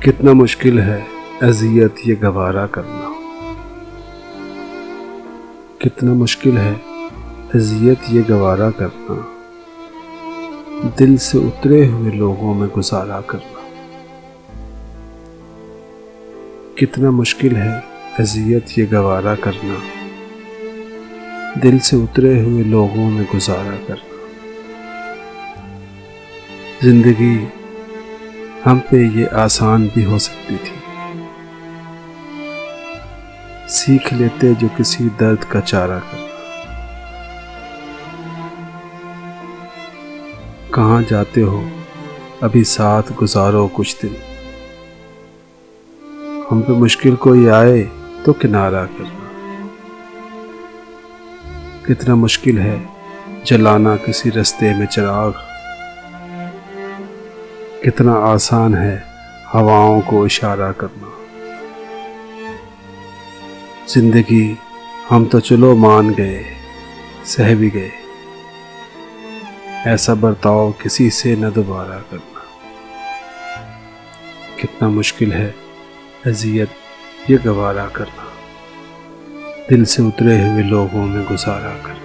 कितना मुश्किल है अज़ियत ये गवारा करना। कितना मुश्किल है अज़ियत ये गवारा करना, दिल से उतरे हुए लोगों में गुजारा करना। कितना मुश्किल है अज़ियत ये गवारा करना, दिल से उतरे हुए लोगों में गुजारा करना। जिंदगी हम पे ये आसान भी हो सकती थी, सीख लेते जो किसी दर्द का चारा करना। कहाँ जाते हो अभी साथ गुजारो कुछ दिन, हम पे मुश्किल कोई आए तो किनारा करना। कितना मुश्किल है जलाना किसी रास्ते में चिराग, कितना आसान है हवाओं को इशारा करना। जिंदगी हम तो चलो मान गए, सह भी गए, ऐसा बर्ताव किसी से न दोबारा करना। कितना मुश्किल है अज़ियत ये गवारा करना, दिल से उतरे हुए लोगों में गुजारा करना।